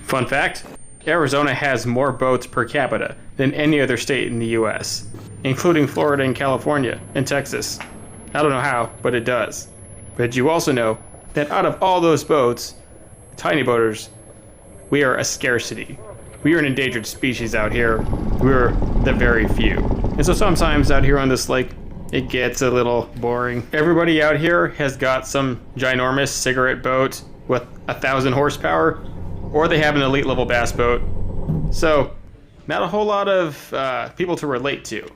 Fun fact, Arizona has more boats per capita than any other state in the US, including Florida and California and Texas. I don't know how, but it does. But you also know that out of all those boats, tiny boaters, we are a scarcity. We are an endangered species out here. We're the very few. And so sometimes out here on this lake, it gets a little boring. Everybody out here has got some ginormous cigarette boat with 1,000 horsepower, or they have an elite level bass boat. So not a whole lot of people to relate to.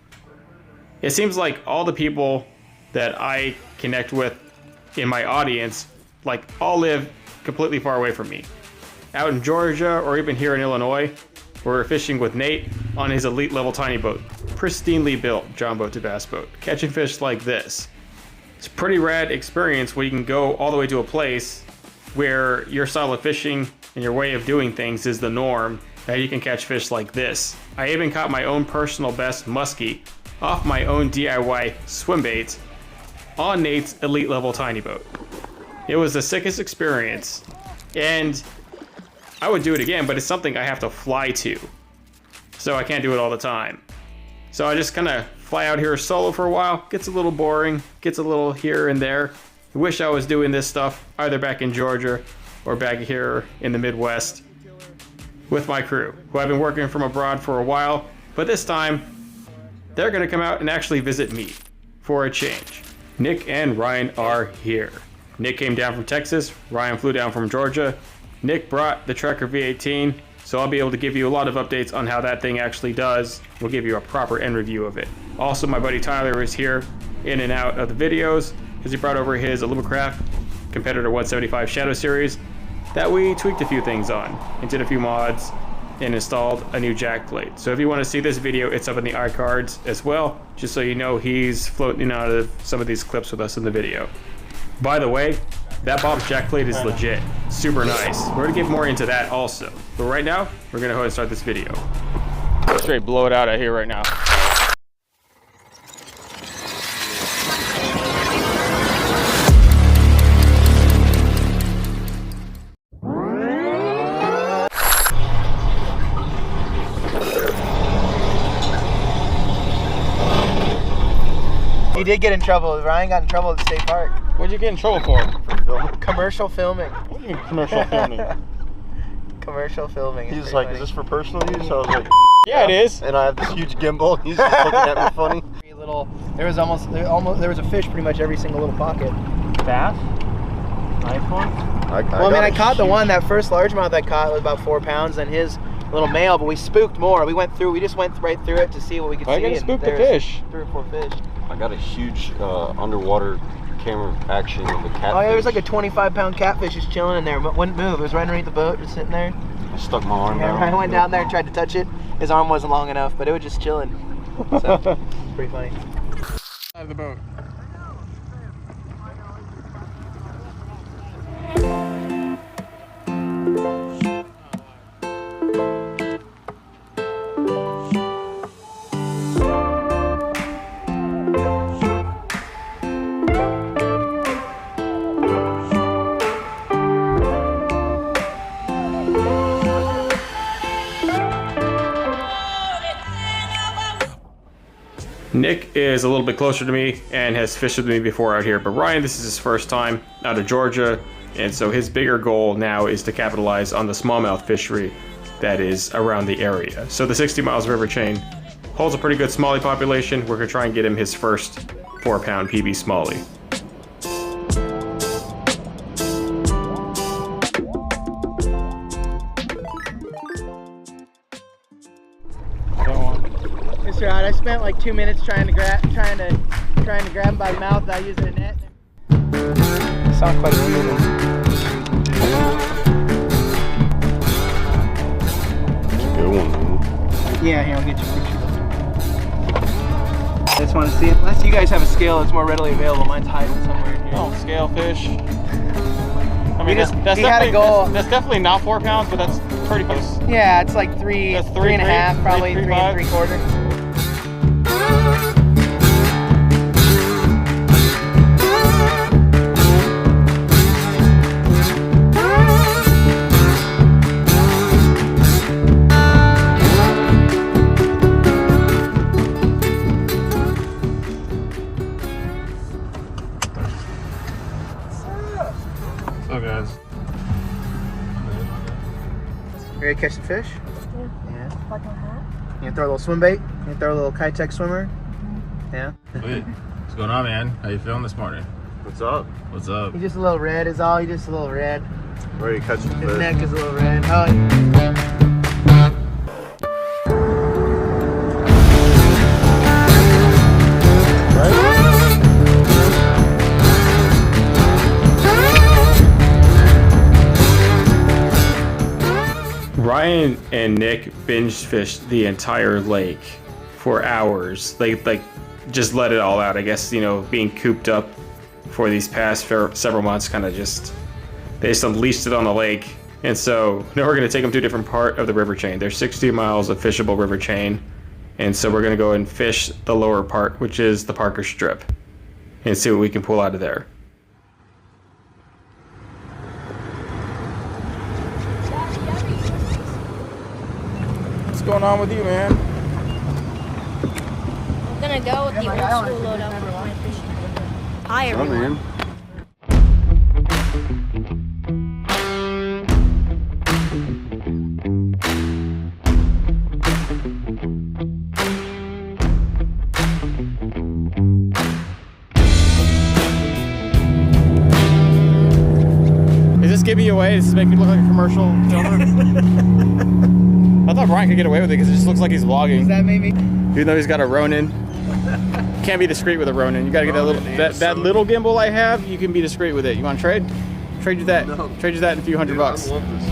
It seems like all the people that I connect with in my audience, like, all live completely far away from me. Out in Georgia or even here in Illinois, we're fishing with Nate on his elite level tiny boat. Pristinely built John boat to bass boat, catching fish like this. It's a pretty rad experience where you can go all the way to a place where your style of fishing and your way of doing things is the norm, and you can catch fish like this. I even caught my own personal best muskie off my own DIY swim bait on Nate's elite level tiny boat. It was the sickest experience, and I would do it again, but it's something I have to fly to, so I can't do it all the time. So I just kind of fly out here solo for a while. Gets a little boring, gets a little here and there. I wish I was doing this stuff either back in Georgia or back here in the Midwest with my crew, who I've been working from abroad for a while, but this time they're gonna come out and actually visit me for a change. Nick and Ryan are here. Nick came down from Texas, Ryan flew down from Georgia. Nick brought the Trekker V18, so I'll be able to give you a lot of updates on how that thing actually does. We'll give you a proper end review of it. Also, my buddy Tyler is here in and out of the videos because he brought over his Alumacraft Competitor 175 Shadow Series that we tweaked a few things on and did a few mods and installed a new jack plate. So if you want to see this video, it's up in the iCards as well, just so you know he's floating out of some of these clips with us in the video. By the way, that Bob's jack plate is legit. Super nice. We're gonna get more into that also. But right now, we're gonna go ahead and start this video. Straight blow it out out here right now. He did get in trouble. Ryan got in trouble at the state park. What'd you get in trouble for? Commercial filming. What do you mean commercial filming? Commercial filming. He's like, funny. Is this for personal use? I was like, yeah, it is. And I have this huge gimbal. He's just looking at me funny. There was a fish pretty much every single little pocket. Bass? Nice one? I caught the one, that first largemouth I caught was about 4 pounds, and his little male, but we spooked more. We just went right through it to see what we could see. I gotta spook the fish. 3 or 4 fish. I got a huge underwater camera action of the catfish. Oh yeah, there was like a 25-pound catfish just chilling in there. Wouldn't move. It was right underneath the boat, just sitting there. I stuck my arm down. I went down there and tried to touch it. His arm wasn't long enough, but it was just chilling. So, it's pretty funny. Out of the boat. Nick is a little bit closer to me and has fished with me before out here, but Ryan, this is his first time out of Georgia, and so his bigger goal now is to capitalize on the smallmouth fishery that is around the area. So the 60 Miles River chain holds a pretty good smallie population. We're gonna try and get him his first 4-pound PB smallie. Mr. Odd, I spent like 2 minutes trying to grab him by the mouth without using a net. Sound quite beautiful. That's a good one, man. Yeah, here, I'll get you a picture. I just want to see it. Unless you guys have a scale that's more readily available. Mine's hiding somewhere in here. Oh, scale fish. I mean, that's definitely not 4 pounds, but that's pretty close. Yeah, it's like three and a half, probably 3 3/4. up, guys? Ready to catch some fish? Yeah. You gonna throw a little swim bait? You gonna throw a little Kitech swimmer? Yeah. Wait, what's going on, man? How you feeling this morning? What's up? What's up? He's just a little red is all. He's just a little red. Ready to catch some His fish? neck is a little red. Oh. Ryan and Nick binge fished the entire lake for hours. They just let it all out. I guess, you know, being cooped up for these past several months, they just unleashed it on the lake. And so now we're going to take them to a different part of the river chain. There's 60 miles of fishable river chain. And so we're going to go and fish the lower part, which is the Parker Strip, and see what we can pull out of there. What's going on with you, man? I'm gonna go with the old school loadout for my fishing. Hi, Oh, everyone. man. Is this giving you away? Does this make me look like a commercial filmer? I thought Brian could get away with it because it just looks like he's vlogging. That made me. Even though he's got a Ronin. Can't be discreet with a Ronin. You gotta get that little gimbal I have, you can be discreet with it. You wanna trade? Trade you that. No. Trade you that in a few $100 bucks. I love this.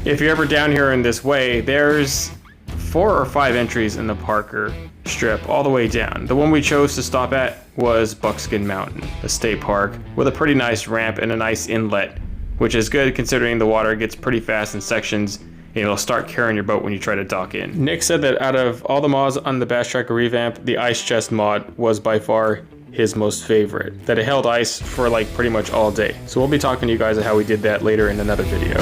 If you're ever down here in this way, there's 4 or 5 entries in the Parker Strip all the way down. The one we chose to stop at was Buckskin Mountain, a state park with a pretty nice ramp and a nice inlet, which is good considering the water gets pretty fast in sections and it'll start carrying your boat when you try to dock in. Nick said that out of all the mods on the Bass Tracker revamp, the ice chest mod was by far his most favorite, that it held ice for like pretty much all day. So we'll be talking to you guys about how we did that later in another video.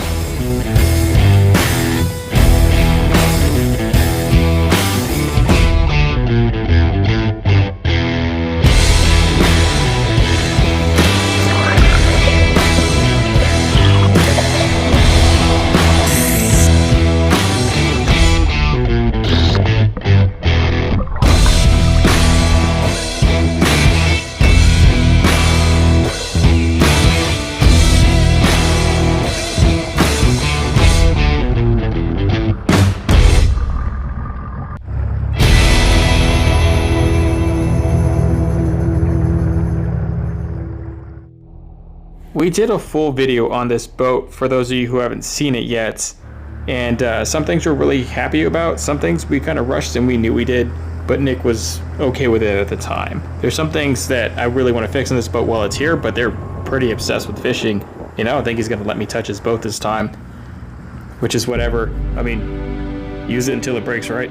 We did a full video on this boat for those of you who haven't seen it yet, and some things we're really happy about, some things we kind of rushed and we knew we did, but Nick was okay with it at the time. There's some things that I really want to fix in this boat while it's here, but they're pretty obsessed with fishing, and I don't think he's going to let me touch his boat this time, which is whatever. I mean, use it until it breaks, right?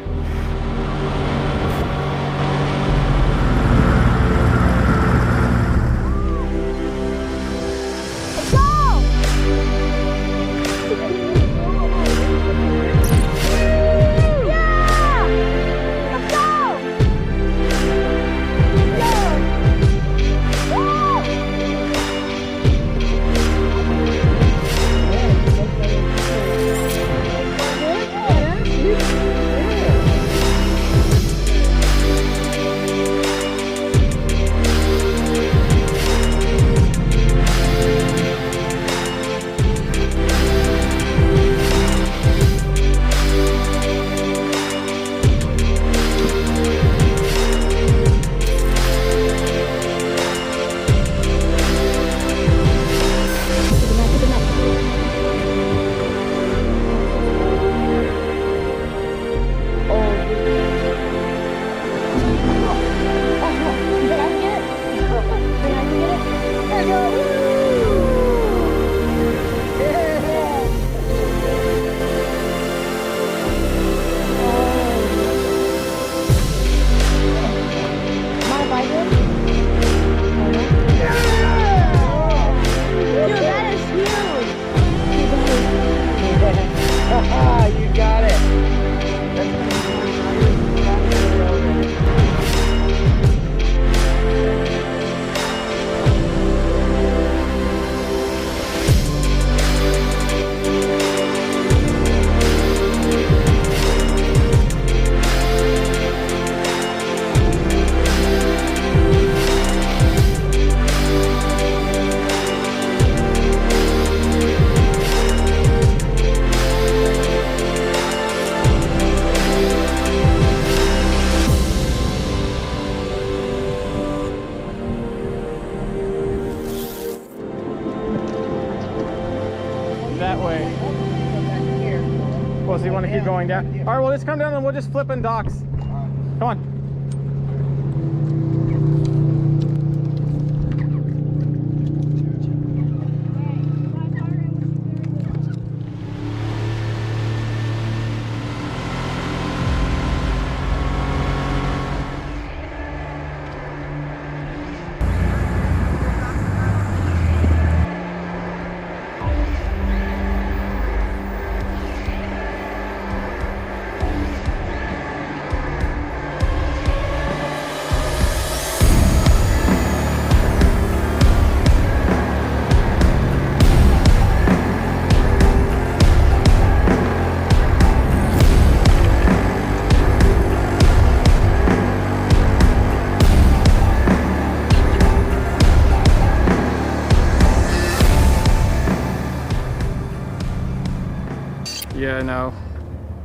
so you want to keep going down? All right, well, let's come down and we'll just flip in docks. Come on. Yeah, no.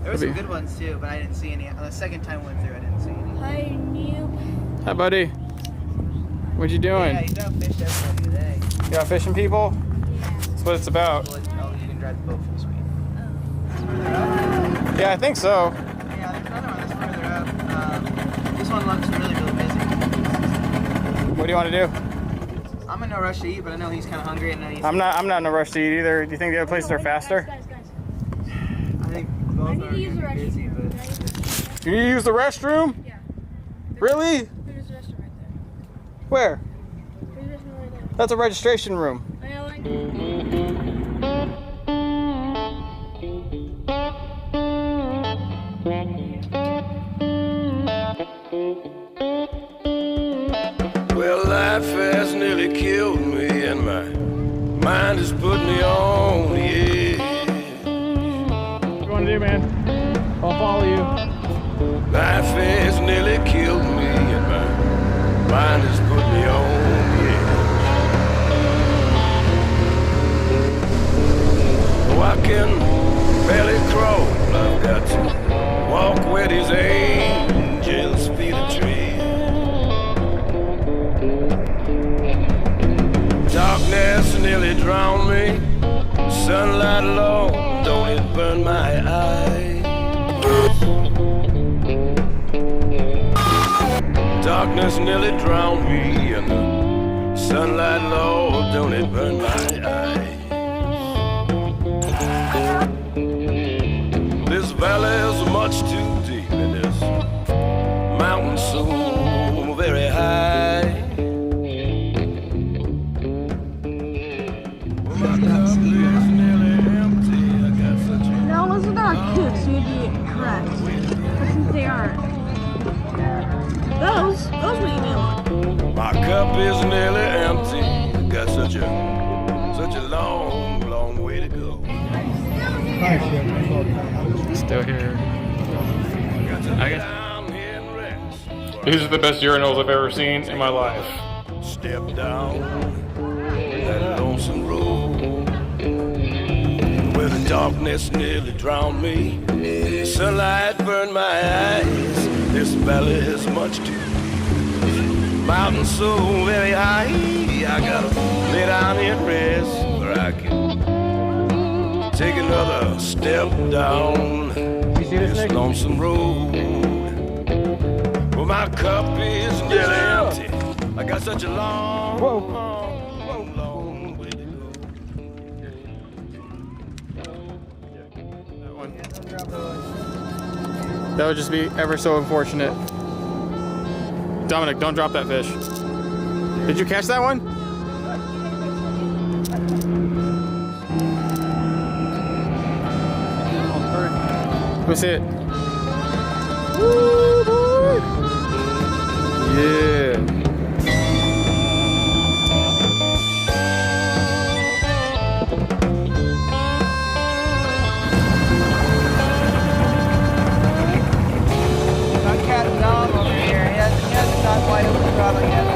There were some good ones too, but I didn't see any. The second time I went through, I didn't see any. Hi, noob. Hi, buddy. What you doing? Yeah, you got fished everybody today. You out fishing people? Yeah. That's what it's about. Oh, you can drive the boat for this week. Yeah, I think so. Yeah, there's another one that's further up. This one looks really, really busy. What do you want to do? I'm in no rush to eat, but I know he's kind of hungry, and he's. I'm not in a rush to eat either. Do you think the other places are faster? Guys. I think both I need are to use the gonna be busy, restroom. but. You need to use the restroom? Yeah. Really? There's a restroom right there. Where? There's a restroom right there. That's a registration room. Well, life has nearly killed me, and my mind has put me on the edge. What do you want to do, man? I'll follow you. Life has nearly killed me, and my mind has put me on the edge. Oh, I can barely crawl. I've got to walk where these angels feet are tread. Darkness nearly drowned me. Sunlight alone, don't it burn my eyes? Darkness nearly drowned me, and the sunlight low, don't it burn my eyes? This valley is much too deep, and this mountain so very high. No, those are not good, so you'd be correct. But since they aren't. Those may be one. My cup is nearly empty. Got such a long, long way to go. Still here. I down here and rest. These are the best urinals I've ever seen in my life. Step down that lonesome road where the darkness nearly drowned me. The sunlight burned my eyes. This valley is much too deep. Mountain so very high. I gotta lay down here and rest where I can take another step down this lonesome road. Well, my cup is nearly empty. I got such a long, long way to go. That would just be ever so unfortunate. Dominic, don't drop that fish. Did you catch that one? Let me see it. Woo, boy. Yeah. Got cat and dog over here. He hasn't got quite open the throttle yet.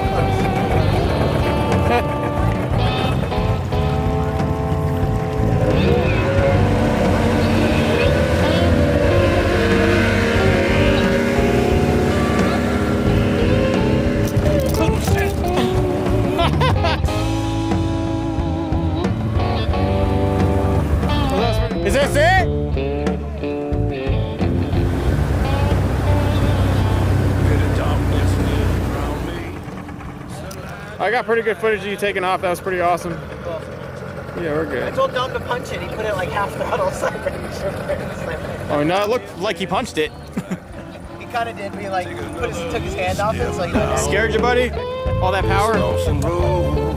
I got pretty good footage of you taking off. That was pretty awesome. Yeah, we're I good. told Dom to punch it. He put it like half throttle, so I'm pretty sure Oh, no, it looked like he punched it. he kind of did. We like took his hand off it, so he Scared you, buddy? All that power? On some road.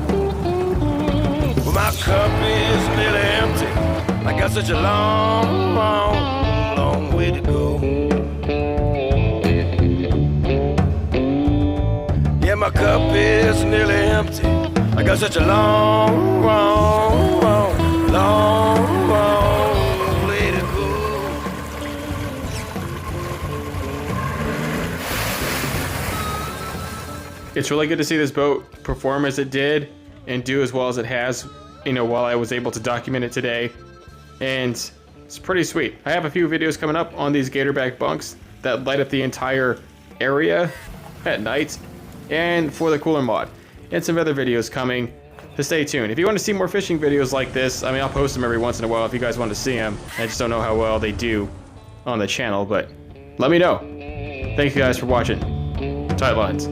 Well, my cup is nearly empty. I got such a long, long, long way to go. Yeah, my cup is nearly empty. I got such a long, long, long, long, long way to go. It's really good to see this boat perform as it did and do as well as it has, you know, while I was able to document it today. And it's pretty sweet. I have a few videos coming up on these gatorback bunks that light up the entire area at night, and for the cooler mod, and some other videos coming, so stay tuned. If you want to see more fishing videos like this, I mean, I'll post them every once in a while if you guys want to see them. I just don't know how well they do on the channel, but let me know. Thank you guys for watching. Tight lines.